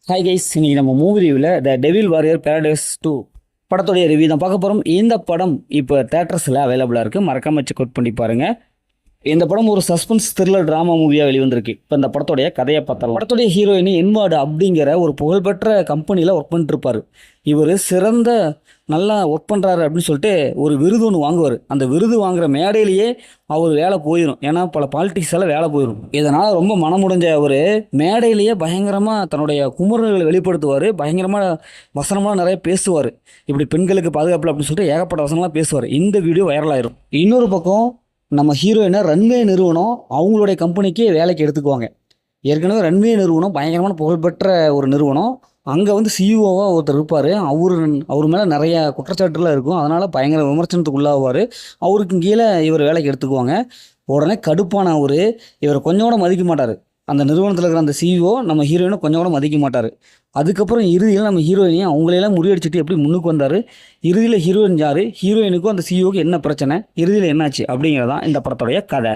Hi guys, இன்னைக்கு நம்ம movie ரிவ்யூவில் த டெவில் வாரியர் பேரடைஸ் 2 படத்துடைய ரிவ்யூ தான் பார்க்க போகிறோம். இந்த படம் இப்போ தேட்டர்ஸில் அவைலபிளாக இருக்குது. மறக்காம செக் அவுட் பண்ணி பாருங்கள். இந்த படம் ஒரு சஸ்பென்ஸ் த்ரில்லர் ட்ராமா மூவியாக வெளிவந்திருக்கு. இப்போ இந்த படத்துடைய கதையை பார்த்தலாம். படத்துடைய ஹீரோயின் என்வார்டு அப்படிங்கிற ஒரு புகழ்பெற்ற கம்பெனியில் ஒர்க் பண்ணிட்டுருப்பார். இவர் சிறந்த நல்லா ஒர்க் பண்ணுறாரு அப்படின்னு சொல்லிட்டு ஒரு விருது ஒன்று வாங்குவார். அந்த விருது வாங்குகிற மேடையிலேயே அவர் வேலை போயிடும். ஏன்னா பல பாலிடிக்ஸ் எல்லாம் வேலை போயிடும். இதனால் ரொம்ப மனமுடைஞ்ச அவர் மேடையிலேயே பயங்கரமாக தன்னுடைய குமுறல்களை வெளிப்படுத்துவார். பயங்கரமாக வசனமாக நிறைய பேசுவார். இப்படி பெண்களுக்கு பாதுகாப்பு அப்படின்னு சொல்லிட்டு ஏகப்பட்ட வசனம்லாம் பேசுவார். இந்த வீடியோ வைரலாயிரும். இன்னொரு பக்கம் நம்ம ஹீரோயினை ரன்வே நிறுவனம் அவங்களுடைய கம்பெனிக்கு வேலைக்கு எடுத்துக்குவாங்க. ஏற்கனவே ரன்வே நிறுவனம் பயங்கரமான புகழ்பெற்ற ஒரு நிறுவனம். அங்கே வந்து சிஇஓவாக ஒருத்தர் இருப்பார். அவர் மேலே நிறைய குற்றச்சாட்டுலாம் இருக்கும். அதனால் பயங்கர விமர்சனத்துக்கு உள்ளாகுவார். அவருக்கு கீழே இவர் வேலைக்கு எடுத்துக்குவாங்க. உடனே கடுப்பான அவர் இவரை கொஞ்சம் கூட மதிக்க மாட்டார். அந்த நிறுவனத்தில் இருக்கிற அந்த சிஇஓ நம்ம ஹீரோயினை கொஞ்சம் கூட மதிக்க மாட்டார். அதுக்கப்புறம் இறுதியில் நம்ம ஹீரோயினையும் அவங்களையெல்லாம் முறியடிச்சிட்டு எப்படி முன்னுக்கு வந்தார், இறுதியில் ஹீரோயின் யார், ஹீரோயினுக்கும் அந்த சிஇஓக்கு என்ன பிரச்சனை, இறுதியில் என்னாச்சு அப்படிங்கிறதான் இந்த படத்துடைய கதை.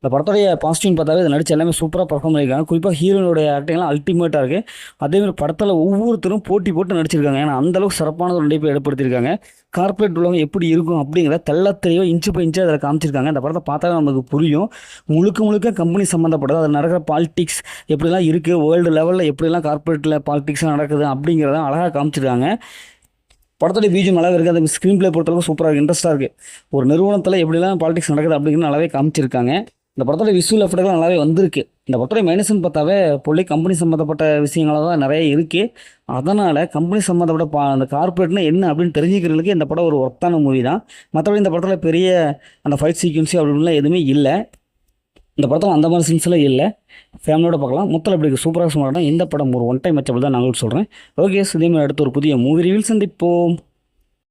இந்த படத்துடைய பாசிட்டிவ்னு பார்த்தாவே இதை நடிச்சு எல்லாமே சூப்பராக பர்ஃபார்ம் பண்ணியிருக்காங்க. குறிப்பாக ஹீரோயினுடைய ஆக்டிங்லாம் அல்டிமேட்டாக இருக்குது. அதேமாதிரி படத்தில் ஒவ்வொருத்தரும் போட்டி போட்டு நடிச்சிருக்காங்க. ஏன்னா அந்தளவுக்கு சிறப்பான ஒரு நடிப்பை ஏற்படுத்தியிருக்காங்க. கார்ப்பரேட் உள்ளவங்க எப்படி இருக்கும் அப்படிங்கிற தெளிவாக இன்ச்சு பை இன்ச்சு அதில் காமிச்சிருக்காங்க. இந்த படத்தை பார்த்தாவே நமக்கு புரியும். முழுக்க கம்பெனி சம்மந்தப்பட்டது, அதில் நடக்கிற பாலிடிக்ஸ் எப்படிலாம் இருக்குது, வேர்ல்டு லெவலில் எப்படிலாம் கார்ப்பரேட்டில் பாலிடிக்ஸ்லாம் நடக்குது அப்படிங்கிறத அழகாக காமிச்சிருக்காங்க. படத்துடைய பிஜிஎம் நல்லாவே இருக்குது. அந்த ஸ்க்ரீன் பிளே பொறுத்தளவுக்கு சூப்பராக இருக்குது, இன்ட்ரெஸ்ட்டாக இருக்குது. ஒரு நிறுவனத்தில் எப்படிலாம் பாலிடிக்ஸ் நடக்குது அப்படிங்கிறது நல்லாவே காமிச்சிருக்காங்க. இந்த படத்தோட விஷுவல் எஃபெக்ட்லாம் நல்லாவே வந்திருக்கு. இந்த படத்தோட மைனஸ்ன்னு பார்த்தாவே கம்பெனி சம்மந்தப்பட்ட விஷயங்களாக தான் நிறைய இருக்குது. அதனால் கம்பெனி சம்மந்தப்பட்ட அந்த கார்பரேட்னா என்ன அப்படின்னு தெரிஞ்சுக்கிறதுக்கு இந்த படம் ஒரு ஒர்த்தான மூவி தான். மற்றபடி இந்த படத்தில் பெரிய அந்த ஃபைட் சீக்வன்ஸு அப்படின்லாம் எதுவுமே இல்லை. இந்த படத்தில் அந்த மாதிரி சீன்ஸ்லாம் இல்லை. ஃபேமிலியோட பார்க்கலாம். மொத்தம் எப்படி சூப்பராக சொன்னாலும் இந்த படம் ஒரு ஒன் டைம் மேட்சபிள் தான் நாங்களும் சொல்கிறேன். ஓகே, இதே மாதிரி அடுத்து ஒரு புதிய மூவி ரிவ்யூ சந்திப்போம்.